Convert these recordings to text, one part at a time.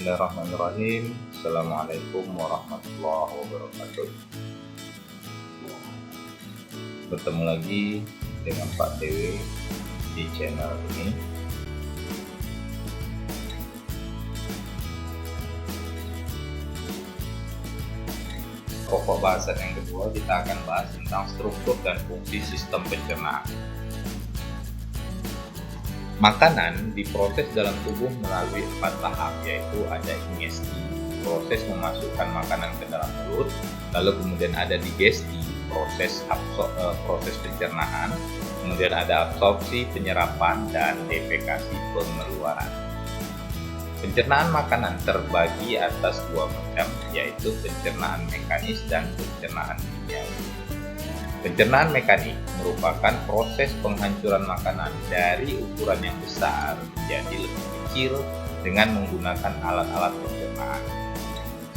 Bismillahirrahmanirrahim. Assalamualaikum warahmatullahi wabarakatuh. Bertemu lagi dengan Pak Dewi di channel ini. Pokok bahasan yang kedua, kita akan bahas tentang struktur dan fungsi sistem pencernaan. Makanan diproses dalam tubuh melalui 4 tahap, yaitu ada ingesti, proses memasukkan makanan ke dalam mulut, lalu kemudian ada digesti, proses pencernaan, kemudian ada absorpsi, penyerapan, dan defekasi, pengeluaran. Pencernaan makanan terbagi atas 2 macam, yaitu pencernaan mekanis dan pencernaan kimiawi. Pencernaan mekanik merupakan proses penghancuran makanan dari ukuran yang besar menjadi lebih kecil dengan menggunakan alat-alat pencernaan.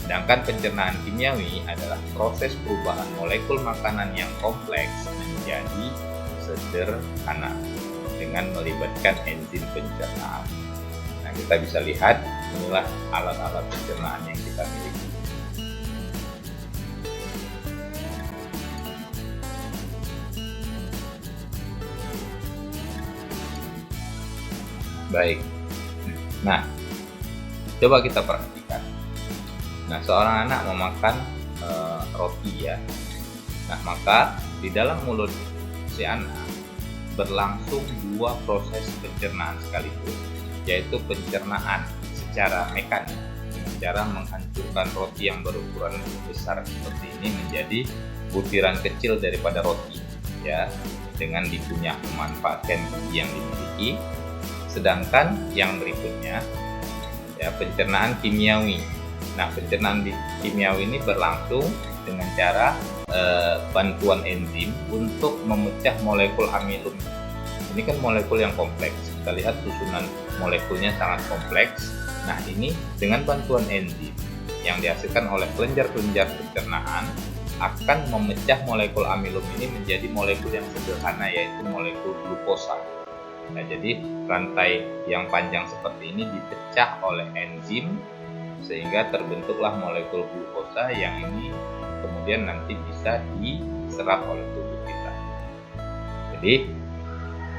Sedangkan pencernaan kimiawi adalah proses perubahan molekul makanan yang kompleks menjadi sederhana dengan melibatkan enzim pencernaan. Nah, kita bisa lihat inilah alat-alat pencernaan yang kita miliki. Baik, nah coba kita perhatikan. Nah, seorang anak memakan roti ya. Nah, maka di dalam mulut si anak berlangsung 2 proses pencernaan sekaligus, yaitu pencernaan secara mekanik dengan cara menghancurkan roti yang berukuran besar seperti ini menjadi butiran kecil daripada roti ya, dengan dikunyah memanfaatkan gizi yang dimiliki. Sedangkan yang berikutnya ya, pencernaan kimiawi. Nah, pencernaan kimiawi ini berlangsung dengan cara bantuan enzim untuk memecah molekul amilum. Ini kan molekul yang kompleks. Kita lihat susunan molekulnya sangat kompleks. Nah, ini dengan bantuan enzim yang dihasilkan oleh kelenjar-kelenjar pencernaan akan memecah molekul amilum ini menjadi molekul yang sederhana, yaitu molekul glukosa. Nah, jadi rantai yang panjang seperti ini dipecah oleh enzim sehingga terbentuklah molekul glukosa yang ini kemudian nanti bisa diserap oleh tubuh kita. Jadi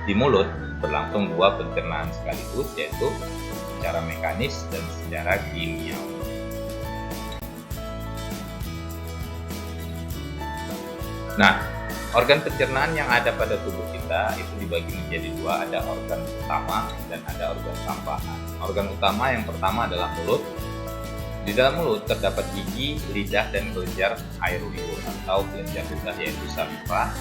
di mulut berlangsung 2 pencernaan sekaligus, yaitu secara mekanis dan secara kimiawi. Nah, organ pencernaan yang ada pada tubuh kita itu dibagi menjadi 2, ada organ utama dan ada organ tambahan. Organ utama yang pertama adalah mulut. Di dalam mulut terdapat gigi, lidah, dan kelenjar air liur atau kelenjar lidah, yaitu saliva.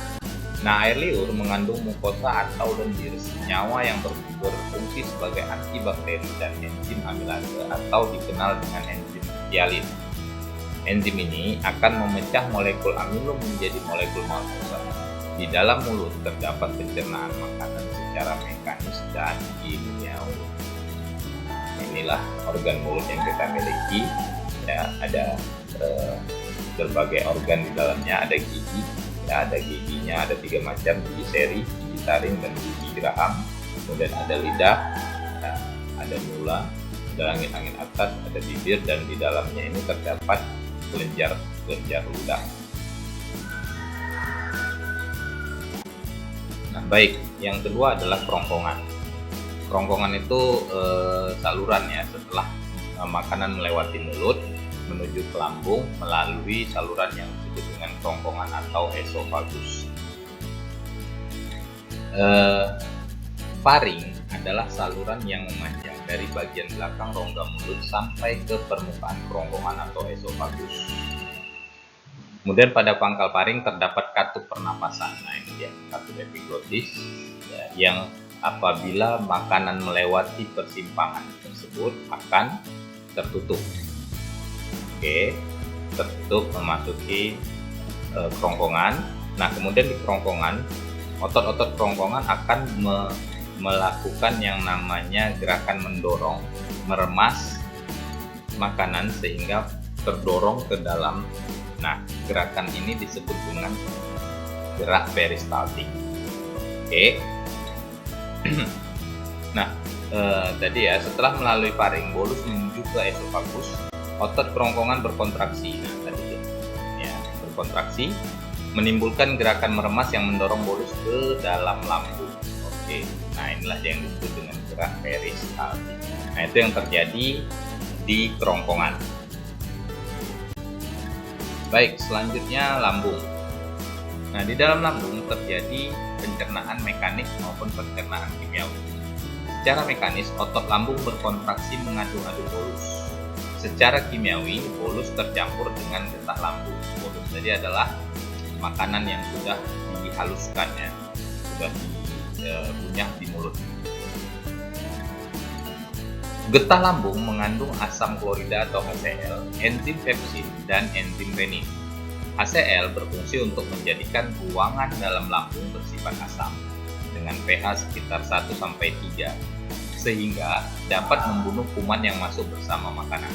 Nah, air liur mengandung mukosa atau lendir, senyawa yang berfungsi sebagai antibakteri dan enzim amilase atau dikenal dengan enzim hialin. Enzim ini akan memecah molekul amilum menjadi molekul maltosa. Di dalam mulut terdapat pencernaan makanan secara mekanis dan kimiawi. Inilah organ mulut yang kita miliki. Ya, ada berbagai organ di dalamnya. Ada gigi. Ya, ada giginya ada 3 macam: gigi seri, gigi taring, dan gigi geraham. Kemudian ada lidah, ya, ada mula, ada langit-langit atas, ada bibir, dan di dalamnya ini terdapat kelenjar ludah. Nah, baik, yang kedua adalah kerongkongan. Kerongkongan itu saluran ya, setelah makanan melewati mulut menuju ke lambung melalui saluran yang disebut dengan kerongkongan atau esofagus. Faring adalah saluran yang memanjang dari bagian belakang rongga mulut sampai ke permukaan kerongkongan atau esofagus. Kemudian pada pangkal faring terdapat katup pernapasan. Nah, ini dia katup epiglotis ya, yang apabila makanan melewati persimpangan tersebut akan tertutup. Oke, tertutup memasuki kerongkongan. Nah, kemudian di kerongkongan, otot-otot kerongkongan akan melakukan yang namanya gerakan mendorong, meremas makanan sehingga terdorong ke dalam. Nah, gerakan ini disebut dengan gerak peristaltik. Oke. Nah, tadi ya, setelah melalui faring, bolus menuju ke esofagus, otot kerongkongan berkontraksi. Nah, tadi itu ya, berkontraksi menimbulkan gerakan meremas yang mendorong bolus ke dalam lambung. Oke, nah inilah yang disebut dengan gerak peristaltik. Nah, itu yang terjadi di kerongkongan. Baik, selanjutnya lambung. Nah, di dalam lambung terjadi pencernaan mekanik maupun pencernaan kimiawi. Secara mekanis, otot lambung berkontraksi mengadu-adu bolus. Secara kimiawi, bolus tercampur dengan getah lambung. Bolus tadi adalah makanan yang sudah dihaluskan ya, sudah dikunyah di mulut. Getah lambung mengandung asam klorida atau HCl, enzim pepsin, dan enzim renin. HCl berfungsi untuk menjadikan ruangan dalam lambung bersifat asam dengan pH sekitar 1-3 sehingga dapat membunuh kuman yang masuk bersama makanan.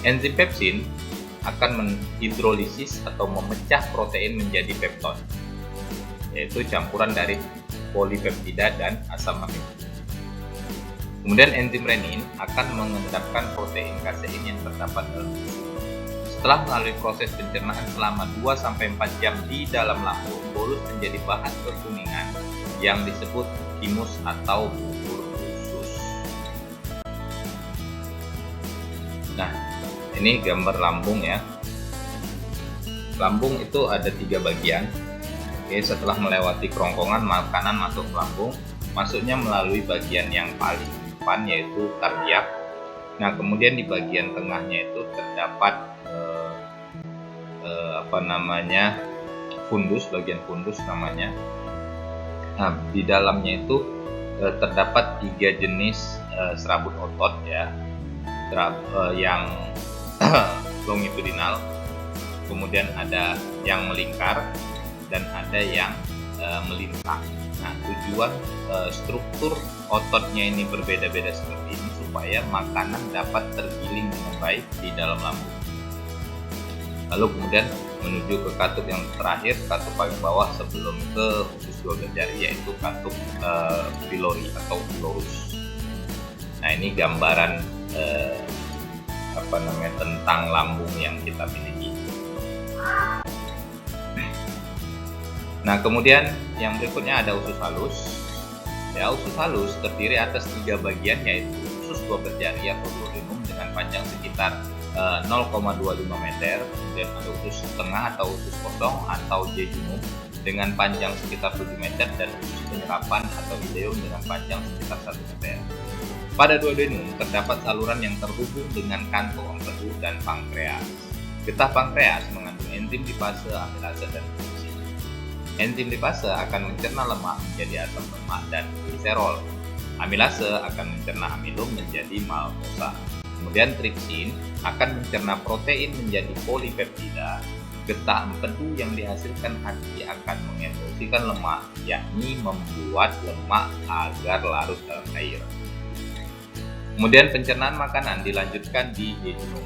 Enzim pepsin akan menghidrolisis atau memecah protein menjadi pepton, yaitu campuran dari polipeptida dan asam amino. Kemudian enzim renin akan mengendapkan protein kasein yang terdapat dalam susu. Setelah melalui proses pencernaan selama 2-4 jam di dalam lambung, bolus menjadi bahan kekuningan yang disebut thymus atau bubur usus. Nah, ini gambar lambung ya. Lambung itu ada 3 bagian. Oke, setelah melewati kerongkongan, makanan masuk ke lambung, masuknya melalui bagian yang paling depan yaitu kardiak. Nah, kemudian di bagian tengahnya itu terdapat fundus, bagian fundus namanya. Nah, di dalamnya itu terdapat 3 jenis serabut otot ya, yang longitudinal, kemudian ada yang melingkar dan ada yang melintang. Nah, tujuan struktur ototnya ini berbeda-beda seperti ini supaya makanan dapat tergiling dengan baik di dalam lambung. Lalu kemudian menuju ke katup yang terakhir, katup paling bawah sebelum ke usus 12 jari, yaitu katup pylori atau pylorus. Nah, ini gambaran tentang lambung yang kita miliki. Nah, kemudian yang berikutnya ada usus halus. Ya, usus halus terdiri atas 3 bagian, yaitu usus 12 jari atau duodenum dengan panjang sekitar 0,25 meter. Kemudian ada usus tengah atau usus kosong atau jejunum dengan panjang sekitar 7 meter dan usus penyerapan atau ileum dengan panjang sekitar 1 meter. Pada duodenum terdapat saluran yang terhubung dengan kantong empedu dan pankreas. Getah pankreas mengandung enzim lipase, amilase, dan tripsin. Enzim lipase akan mencerna lemak menjadi asam lemak dan gliserol. Amilase akan mencerna amilum menjadi maltosa. Kemudian tripsin akan mencerna protein menjadi polipeptida. Getah empedu yang dihasilkan hati akan mengemulsikan lemak, yakni membuat lemak agar larut dalam air. Kemudian pencernaan makanan dilanjutkan di jejunum.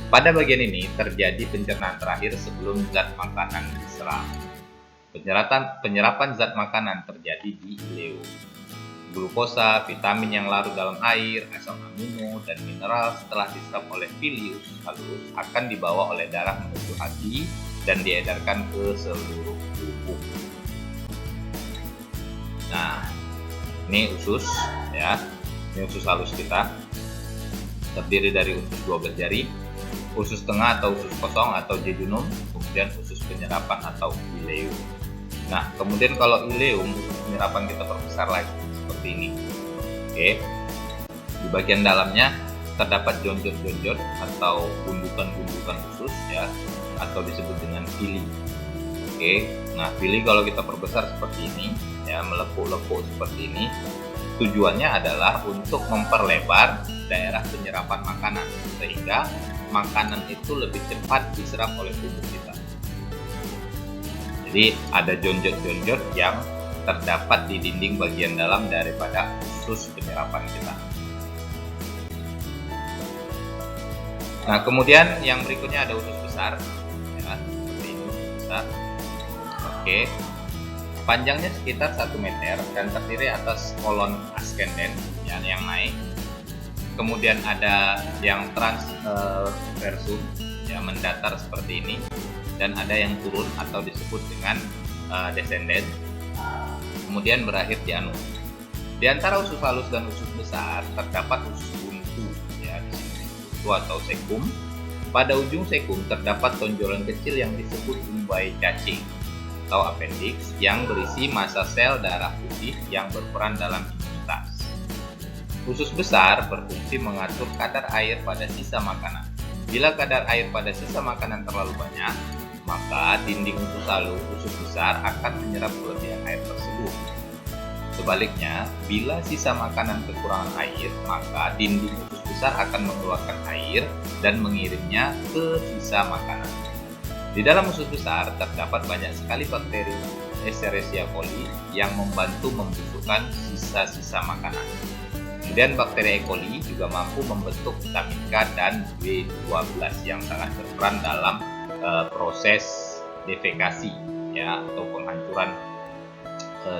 Pada bagian ini terjadi pencernaan terakhir sebelum zat makanan diserap. Penyerapan zat makanan terjadi di ileum. Glukosa, vitamin yang larut dalam air, asam amino, dan mineral setelah diserap oleh bilius halus akan dibawa oleh darah menuju hati dan diedarkan ke seluruh tubuh. Nah, ini usus ya. Ini usus halus kita. Terdiri dari usus 12 jari, usus tengah atau usus kosong atau jejunum, kemudian usus penyerapan atau ileum. Nah, kemudian kalau ileum, usus penyerapan kita perbesar lagi seperti ini. Oke. Di bagian dalamnya terdapat jonjot-jonjot atau gundukan-gundukan usus ya, atau disebut dengan pili. Oke. Nah, pili kalau kita perbesar seperti ini ya, melepuk-lepuk seperti ini. Tujuannya adalah untuk memperlebar daerah penyerapan makanan sehingga makanan itu lebih cepat diserap oleh tubuh kita. Jadi ada jonjot-jonjot yang terdapat di dinding bagian dalam daripada usus penyerapan kita. Nah, kemudian yang berikutnya ada usus besar, ya, seperti ini usus besar. Oke. Panjangnya sekitar 1 meter dan terdiri atas kolon ascendent yang naik. Kemudian ada yang transversum mendatar seperti ini, dan ada yang turun atau disebut dengan descendent. Kemudian berakhir di anus. Di antara usus halus dan usus besar terdapat usus buntu, di sini buntu atau sekum. Pada ujung sekum terdapat tonjolan kecil yang disebut umbai cacing atau appendix yang berisi massa sel darah putih yang berperan dalam imunitas. Usus besar berfungsi mengatur kadar air pada sisa makanan. Bila kadar air pada sisa makanan terlalu banyak, maka dinding usus besar akan menyerap kelebihan air tersebut. Sebaliknya, bila sisa makanan kekurangan air, maka dinding usus besar akan mengeluarkan air dan mengirimnya ke sisa makanan. Di dalam usus besar terdapat banyak sekali bakteri Escherichia coli yang membantu membusukkan sisa-sisa makanan. Kemudian bakteri E. coli juga mampu membentuk vitamin K dan B12 yang sangat berperan dalam proses defekasi atau penghancuran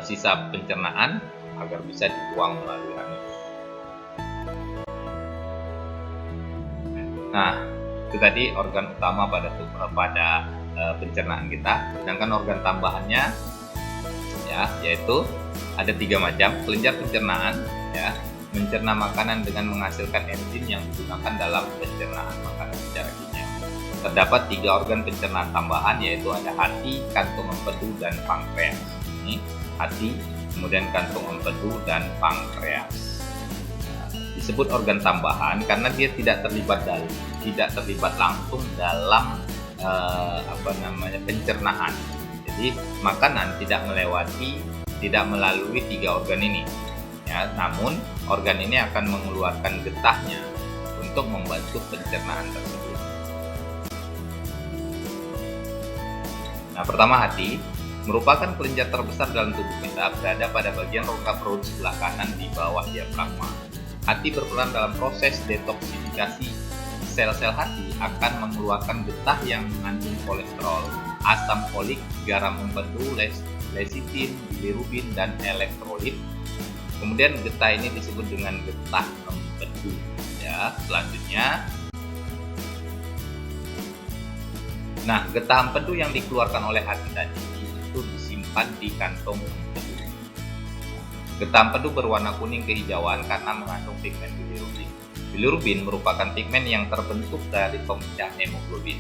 sisa pencernaan agar bisa dibuang melalui anus. Nah, itu tadi organ utama pada pencernaan kita. Sedangkan organ tambahannya yaitu ada 3 macam. Kelenjar pencernaan mencerna makanan dengan menghasilkan enzim yang digunakan dalam pencernaan makanan secara kimia. Terdapat 3 organ pencernaan tambahan, yaitu ada hati, kantung empedu, dan pankreas. Ini hati, kemudian kantung empedu, dan pankreas. Disebut organ tambahan karena dia tidak terlibat langsung dalam pencernaan. Jadi makanan tidak melalui 3 organ ini. Namun organ ini akan mengeluarkan getahnya untuk membantu pencernaan tersebut. Nah, pertama hati merupakan kelenjar terbesar dalam tubuh kita, berada pada bagian rongga perut sebelah kanan di bawah diafragma. Hati berperan dalam proses detoksifikasi. Sel-sel hati akan mengeluarkan getah yang mengandung kolesterol, asam folik, garam empedu, lecitin, bilirubin, dan elektrolit. Kemudian getah ini disebut dengan getah empedu. Selanjutnya, getah empedu yang dikeluarkan oleh hati tadi itu disimpan di kantong empedu. Getah empedu berwarna kuning kehijauan karena mengandung pigmen bilirubin. Bilirubin merupakan pigmen yang terbentuk dari pemecah hemoglobin.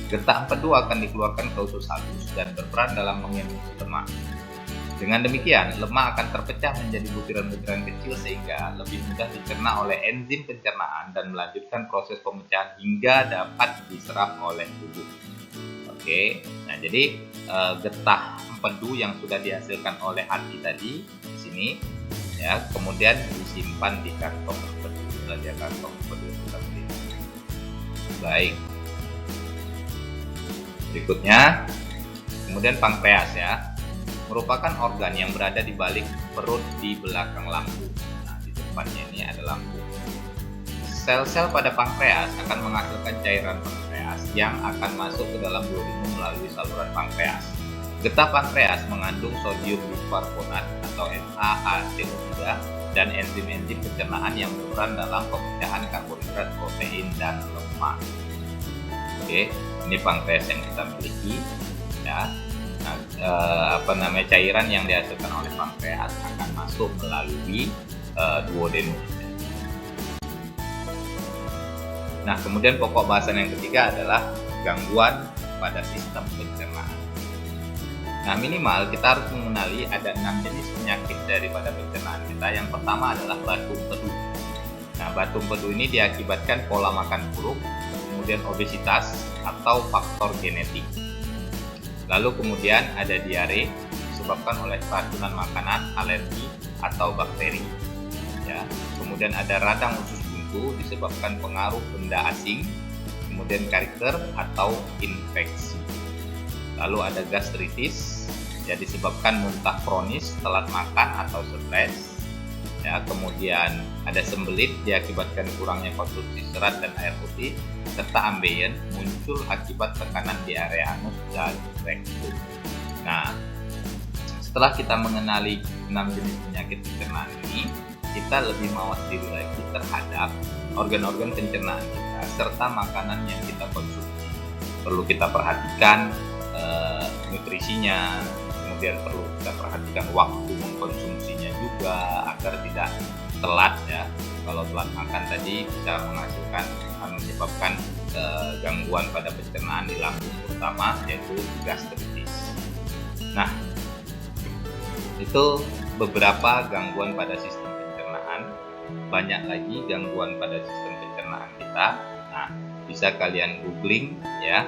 Getah empedu akan dikeluarkan ke usus halus dan berperan dalam mengemulsi lemak. Dengan demikian, lemak akan terpecah menjadi butiran-butiran kecil sehingga lebih mudah dicerna oleh enzim pencernaan dan melanjutkan proses pemecahan hingga dapat diserap oleh tubuh. Jadi getah empedu yang sudah dihasilkan oleh hati tadi di sini, kemudian disimpan di kantong empedu. Kantong empedu seperti ini. Baik. Berikutnya, kemudian pankreas merupakan organ yang berada di balik perut di belakang lambung. Di depannya ini ada lambung. Sel-sel pada pankreas akan menghasilkan cairan pankreas yang akan masuk ke dalam duodenum melalui saluran pankreas. Getah pankreas mengandung sodium bikarbonat atau NaHCO3 dan enzim-enzim pencernaan yang berperan dalam pemecahan karbohidrat, protein, dan lemak. Ini pankreas yang kita miliki. Cairan yang dihasilkan oleh pankreas akan masuk melalui duodenum. Kemudian pokok bahasan yang ketiga adalah gangguan pada sistem pencernaan. Minimal kita harus mengenali ada 6 jenis penyakit daripada pencernaan kita. Yang pertama adalah batu empedu. Batu empedu ini diakibatkan pola makan buruk, kemudian obesitas atau faktor genetik. Lalu kemudian ada diare disebabkan oleh keracunan makanan, alergi, atau bakteri. Kemudian ada radang usus buntu disebabkan pengaruh benda asing, kemudian karakter atau infeksi. Lalu ada gastritis, disebabkan muntah kronis, telat makan atau stres. Kemudian ada sembelit diakibatkan kurangnya konsumsi serat dan air putih, serta ambeien muncul akibat tekanan di area anus dan rektum. setelah kita mengenali 6 jenis penyakit pencernaan ini, kita lebih mawas diri lagi terhadap organ-organ pencernaan kita serta makanan yang kita konsumsi. Perlu kita perhatikan nutrisinya, kemudian perlu kita perhatikan waktu mengkonsumsinya juga agar tidak telat ya. Kalau telat makan tadi bisa menyebabkan gangguan pada pencernaan di lambung terutama, yaitu gastritis. Nah, itu beberapa gangguan pada sistem pencernaan. Banyak lagi gangguan pada sistem pencernaan kita. Nah, bisa kalian googling ya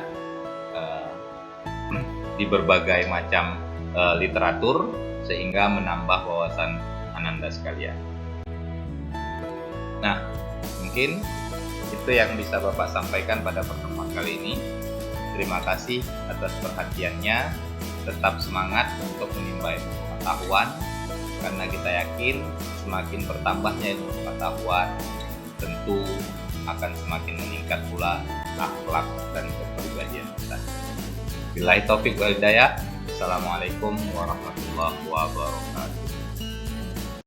di berbagai macam literatur sehingga menambah wawasan Ananda sekalian. Nah, mungkin itu yang bisa Bapak sampaikan pada pertemuan kali ini. Terima kasih atas perhatiannya. Tetap semangat untuk menimba ilmu pengetahuan, karena kita yakin semakin bertambahnya ilmu pengetahuan, tentu akan semakin meningkat pula akhlak dan kepribadian kita. Billahi taufik wal hidayah. Assalamualaikum warahmatullahi wabarakatuh.